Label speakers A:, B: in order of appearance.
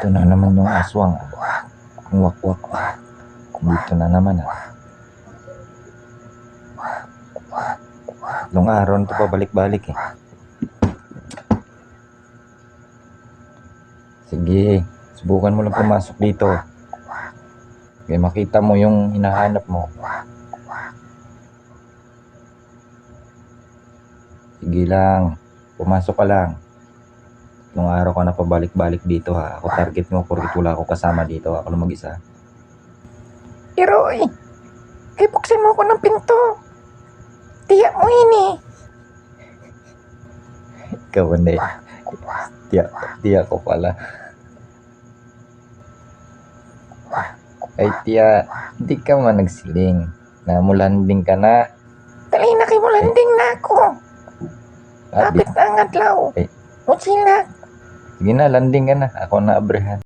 A: Ito na naman yung aswang. Ang wakwak. Dito na naman Tatlong araw na ito pa balik-balik Sige, subukan mo lang pumasok dito. Kaya makita mo yung hinahanap mo. Sige lang, pumasok ka lang. Nung araw ka na pabalik-balik dito Ako target mo porque wala ako kasama dito. Ako lang mag-isa.
B: Iroy, ay buksan mo ako ng pinto. Tiyak mo ini.
A: Ikaw hindi. Tiya ko pala. Ay tiya, hindi ka man nagsiling. Namulanding ka na.
B: Dali na kay mo landing na ako. Kapit na ang adlaw.
A: Ay.
B: Mutsila.
A: Sige na, landing ka na. Ako na abrehan.